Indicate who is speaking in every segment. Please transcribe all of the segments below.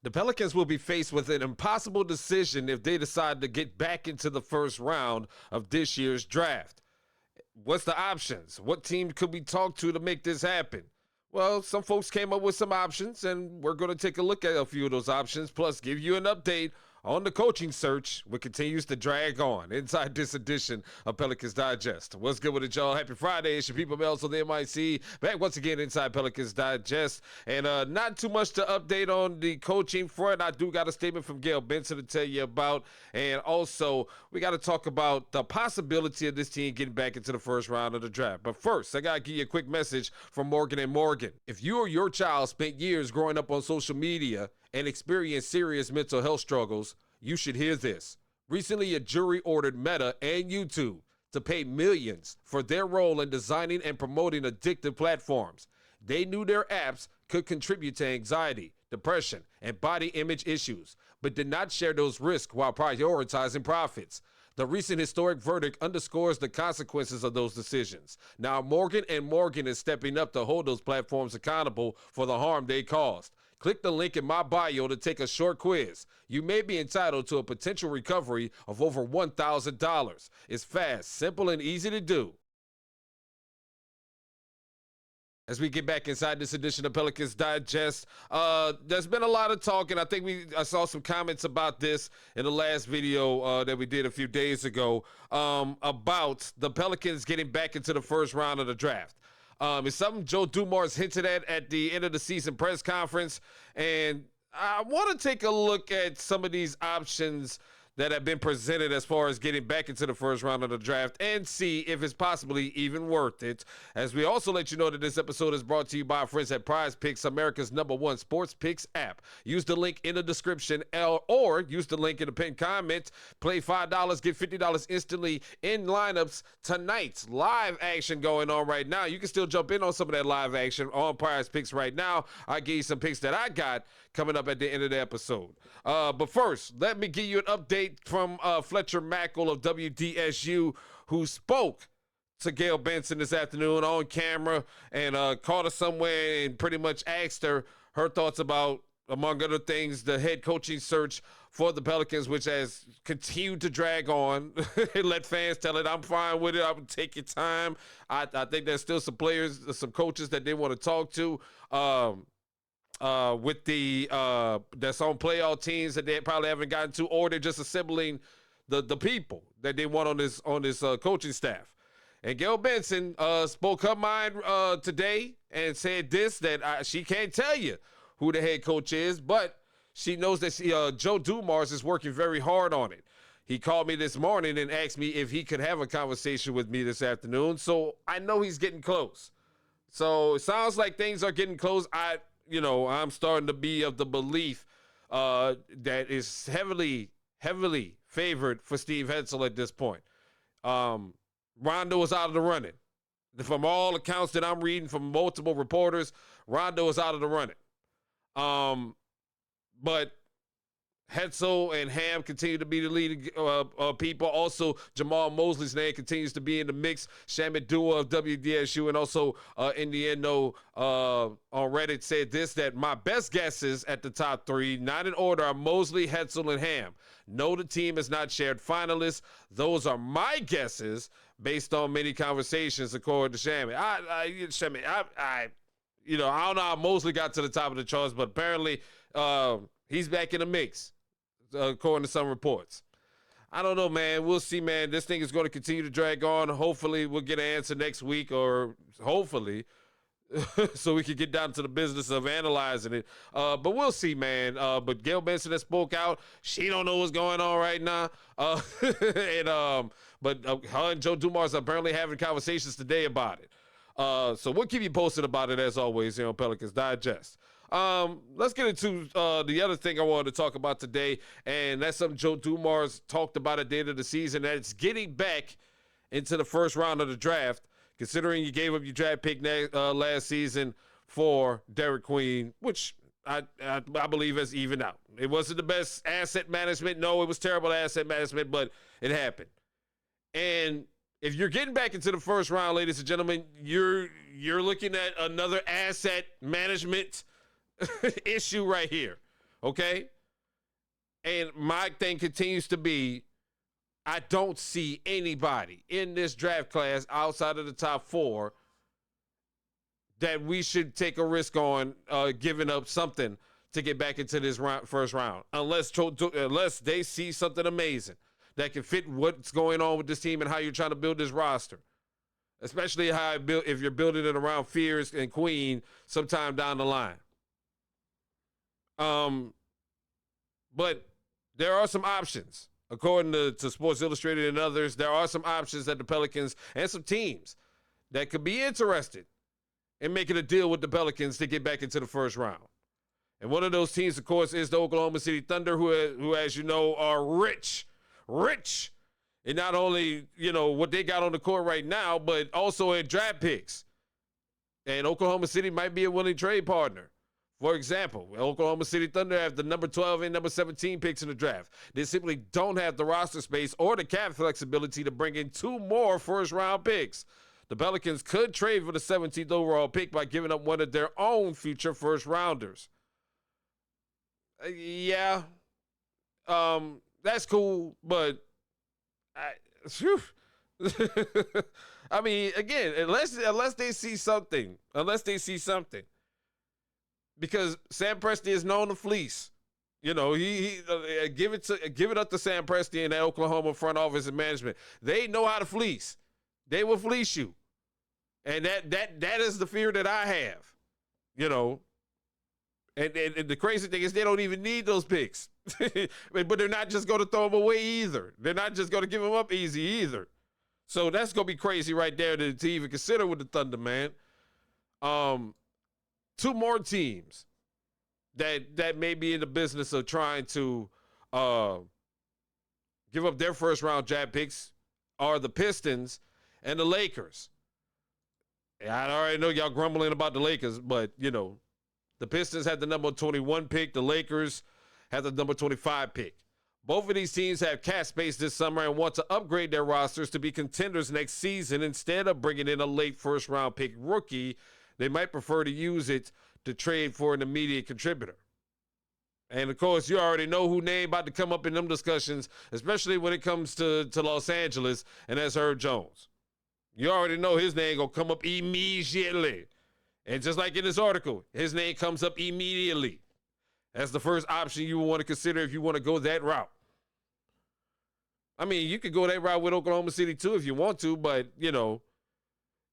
Speaker 1: The Pelicans will be faced with an impossible decision if they decide to get back into the first round of this year's draft. What's the options? What team could we talk to make this happen? Well, some folks came up with some options, and we're going to take a look at a few of those options, plus give you an update on the coaching search, which continues to drag on inside this edition of Pelicans Digest. What's good with it, y'all? Happy Friday. It's your people, Melz On The MIC. Back once again inside Pelicans Digest. And not too much to update on the coaching front. I do got a statement from Gayle Benson to tell you about. And also, we got to talk about the possibility of this team getting back into the first round of the draft. But first, I got to give you a quick message from Morgan & Morgan. If you or your child spent years growing up on social media and experienced serious mental health struggles, you should hear this. Recently, a jury ordered Meta and YouTube to pay millions for their role in designing and promoting addictive platforms. They knew their apps could contribute to anxiety, depression, and body image issues, but did not share those risks while prioritizing profits. The recent historic verdict underscores the consequences of those decisions. Now, Morgan & Morgan is stepping up to hold those platforms accountable for the harm they caused. Click the link in my bio to take a short quiz. You may be entitled to a potential recovery of over $1,000. It's fast, simple, and easy to do. As we get back inside this edition of Pelicans Digest, there's been a lot of talk, and I think I saw some comments about this in the last video that we did a few days ago about the Pelicans getting back into the first round of the draft. It's something Joe Dumars hinted at the end of the season press conference, and I want to take a look at some of these options that have been presented as far as getting back into the first round of the draft and see if it's possibly even worth it. As we also let you know that this episode is brought to you by our friends at Prize Picks, America's #1 sports picks app. Use the link in the description or use the link in the pinned comment. Play $5, get $50 instantly in lineups tonight. Live action going on right now. You can still jump in on some of that live action on Prize Picks right now. I gave you some picks that I got coming up at the end of the episode. But first, let me give you an update from Fletcher Mackel of WDSU, who spoke to Gayle Benson this afternoon on camera and caught her somewhere and pretty much asked her thoughts about, among other things, the head coaching search for the Pelicans, which has continued to drag on. Let fans tell it, I'm fine with it. I would take your time. I think there's still some players, some coaches that they want to talk to. With the that's on playoff teams that they probably haven't gotten to, or they're just assembling the people that they want on this coaching staff. And Gayle Benson spoke her mind today and said this, that she can't tell you who the head coach is, but she knows that Joe Dumars is working very hard on it. He called me this morning and asked me if he could have a conversation with me this afternoon, so I know he's getting close. So it sounds like things are getting close. I'm starting to be of the belief that is heavily favored for Steve Hetzel at this point. Rondo is out of the running. From all accounts that I'm reading from multiple reporters, Rondo is out of the running. But Hetzel and Ham continue to be the leading people. Also, Jamal Mosley's name continues to be in the mix. Shamit Dua of WDSU and also Indiano on Reddit said this, that my best guesses at the top three, not in order, are Mosley, Hetzel, and Ham. No, the team has not shared finalists. Those are my guesses based on many conversations, according to Shamit. I don't know how Mosley got to the top of the charts, but apparently he's back in the mix, according to some reports. I don't know, man. We'll see, man. This thing is going to continue to drag on. Hopefully, we'll get an answer next week, or hopefully, so we can get down to the business of analyzing it. But we'll see, man. But Gayle Benson that spoke out, she don't know what's going on right now. But her and Joe Dumars are apparently having conversations today about it. So we'll keep you posted about it, as always, here on Pelicans Digest. Let's get into the other thing I wanted to talk about today, and that's something Joe Dumars talked about at the end of the season, that it's getting back into the first round of the draft, considering you gave up your draft pick last season for Derek Queen, which I believe has evened out. It wasn't the best asset management. No, it was terrible asset management, but it happened. And if you're getting back into the first round, ladies and gentlemen, you're looking at another asset management issue right here. Okay? And my thing continues to be, I don't see anybody in this draft class outside of the top 4 that we should take a risk on giving up something to get back into this first round, unless they see something amazing that can fit what's going on with this team and how you're trying to build this roster, especially if you're building it around Fears and Queen sometime down the line. But there are some options. According to Sports Illustrated and others, there are some options that the Pelicans and some teams that could be interested in making a deal with the Pelicans to get back into the first round. And one of those teams, of course, is the Oklahoma City Thunder, who as you know, are rich. And not only, what they got on the court right now, but also in draft picks. And Oklahoma City might be a willing trade partner. For example, Oklahoma City Thunder have the number 12 and number 17 picks in the draft. They simply don't have the roster space or the cap flexibility to bring in 2 more first-round picks. The Pelicans could trade for the 17th overall pick by giving up one of their own future first-rounders. Yeah, that's cool, but I mean, again, unless they see something, because Sam Presti is known to fleece. Give it up to Sam Presti and the Oklahoma front office and management. They know how to fleece. They will fleece you, and that is the fear that I have. And the crazy thing is they don't even need those picks, but they're not just going to throw them away either. They're not just going to give them up easy either. So that's going to be crazy right there to even consider with the Thunder, man. 2 more teams that may be in the business of trying to give up their first-round draft picks are the Pistons and the Lakers. I already know y'all grumbling about the Lakers, but, the Pistons had the number 21 pick. The Lakers had the number 25 pick. Both of these teams have cap space this summer and want to upgrade their rosters to be contenders next season. Instead of bringing in a late first-round pick rookie, they might prefer to use it to trade for an immediate contributor. And, of course, you already know who name about to come up in them discussions, especially when it comes to Los Angeles, and that's Herb Jones. You already know his name going to come up immediately. And just like in this article, his name comes up immediately. That's the first option you want to consider if you want to go that route. I mean, you could go that route with Oklahoma City too if you want to, but,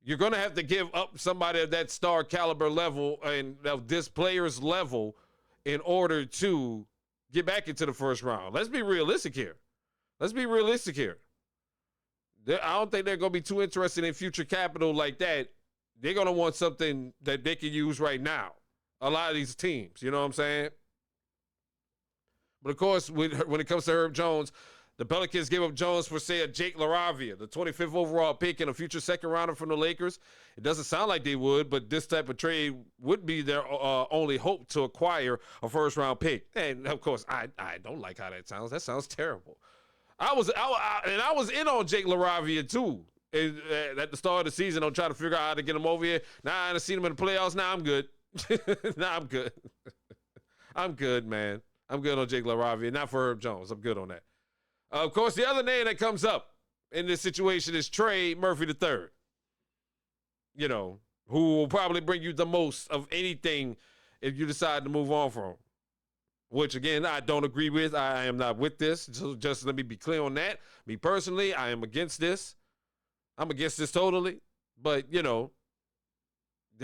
Speaker 1: you're going to have to give up somebody of that star caliber level and of this player's level in order to get back into the first round. Let's be realistic here. I don't think they're going to be too interested in future capital like that. They're going to want something that they can use right now. A lot of these teams, you know what I'm saying? But, of course, when it comes to Herb Jones, the Pelicans gave up Jones for, say, a Jake LaRavia, the 25th overall pick and a future second-rounder from the Lakers. It doesn't sound like they would, but this type of trade would be their only hope to acquire a first-round pick. And, of course, I don't like how that sounds. That sounds terrible. I was in on Jake LaRavia, too. At the start of the season, I'm trying to figure out how to get him over here. Now I haven't seen him in the playoffs. Now I'm good. I'm good. I'm good, man. I'm good on Jake LaRavia. Not for Herb Jones. I'm good on that. Of course, the other name that comes up in this situation is Trey Murphy III. Who will probably bring you the most of anything if you decide to move on from him. Which, again, I don't agree with. I am not with this. So just let me be clear on that. Me personally, I am against this. I'm against this totally, but, they're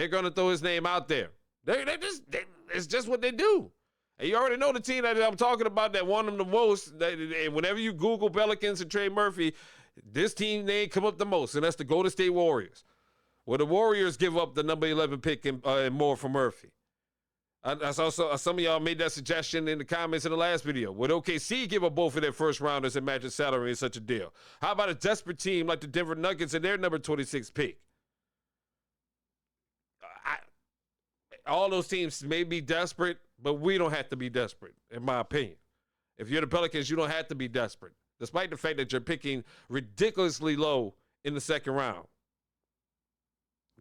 Speaker 1: going to throw his name out there. It's just what they do. And you already know the team that I'm talking about that won them the most. And whenever you Google Pelicans and Trey Murphy, this team name come up the most, and that's the Golden State Warriors. Well, the Warriors give up the number 11 pick and more for Murphy. I saw some of y'all made that suggestion in the comments in the last video. Would OKC give up both of their first rounders and match the salary in such a deal? How about a desperate team like the Denver Nuggets and their number 26 pick? All those teams may be desperate, but we don't have to be desperate, in my opinion. If you're the Pelicans, you don't have to be desperate, despite the fact that you're picking ridiculously low in the second round.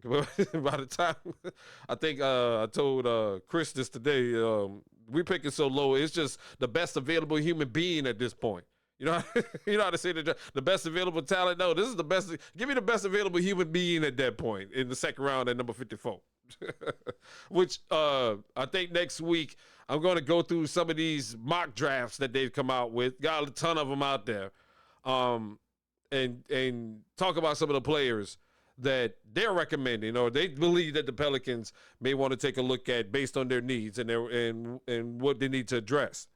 Speaker 1: By the time, I think I told Chris this today, we picking so low. It's just the best available human being at this point. You know, you know how to say the best available talent? No, this is the best. Give me the best available human being at that point in the second round at number 54. Which I think next week I'm going to go through some of these mock drafts that they've come out with. Got a ton of them out there. And talk about some of the players that they're recommending or they believe that the Pelicans may want to take a look at based on their needs and and what they need to address.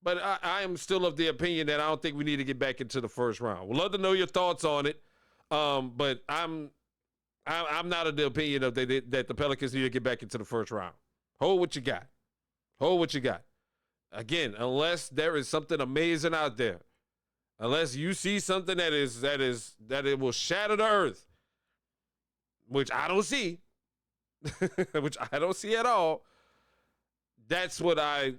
Speaker 1: But I am still of the opinion that I don't think we need to get back into the first round. We'd love to know your thoughts on it, but I'm not of the opinion of that the Pelicans need to get back into the first round. Hold what you got. Hold what you got. Again, unless there is something amazing out there, unless you see something that it will shatter the earth, which I don't see, which I don't see at all. That's what I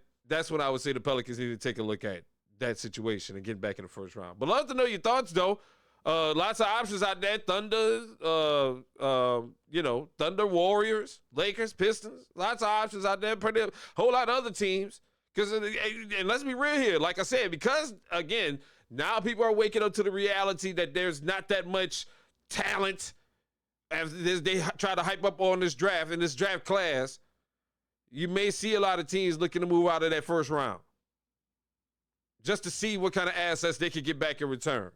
Speaker 1: would say the Pelicans need to take a look at, that situation and get back in the first round. But love to know your thoughts, though. Lots of options out there. Thunder, Thunder, Warriors, Lakers, Pistons. Lots of options out there. A whole lot of other teams. And let's be real here. Like I said, because, again, now people are waking up to the reality that there's not that much talent as they try to hype up on this draft, in this draft class. You may see a lot of teams looking to move out of that first round just to see what kind of assets they can get back in return.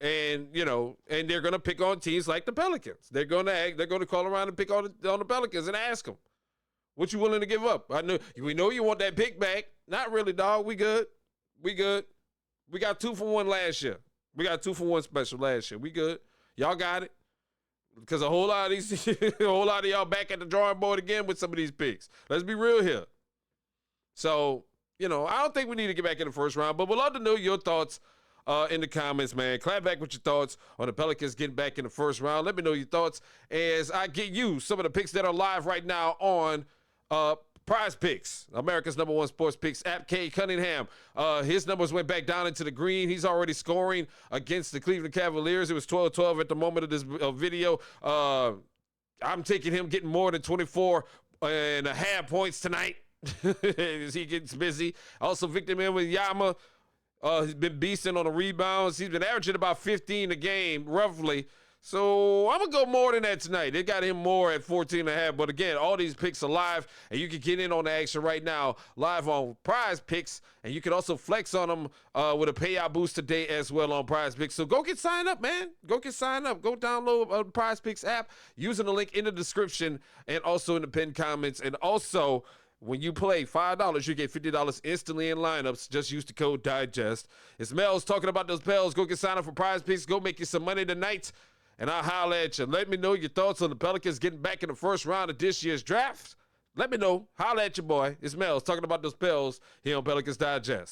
Speaker 1: And, and they're going to pick on teams like the Pelicans. They're going to call around and pick on the Pelicans and ask them, what you willing to give up? We know you want that pick back. Not really, dog. We good. We got 2 for 1 last year. We got 2 for 1 special last year. We good. Y'all got it. Because a whole lot of y'all back at the drawing board again with some of these picks. Let's be real here. So, I don't think we need to get back in the first round, but we'd love to know your thoughts in the comments, man. Clap back with your thoughts on the Pelicans getting back in the first round. Let me know your thoughts as I get you some of the picks that are live right now on Prize Picks, America's #1 sports picks app. K. Cunningham, his numbers went back down into the green. He's already scoring against the Cleveland Cavaliers. It was 12-12 at the moment of this video. I'm taking him getting more than 24.5 points tonight as he gets busy. Also, Victor Wembanyama, he's been beasting on the rebounds. He's been averaging about 15 a game, roughly. So I'm going to go more than that tonight. They got him more at 14.5. But again, all these picks are live, and you can get in on the action right now, live on Prize Picks. And you can also flex on them with a payout boost today as well on Prize Picks. So go get signed up, man. Go get signed up. Go download the Prize Picks app using the link in the description and also in the pinned comments. And also, when you play $5, you get $50 instantly in lineups. Just use the code DIGEST. It's Melz talking about those Pels. Go get signed up for Prize Picks. Go make you some money tonight. And I'll holler at you. Let me know your thoughts on the Pelicans getting back in the first round of this year's draft. Let me know. Holler at your boy. It's Melz talking about those Pels here on Pelicans Digest.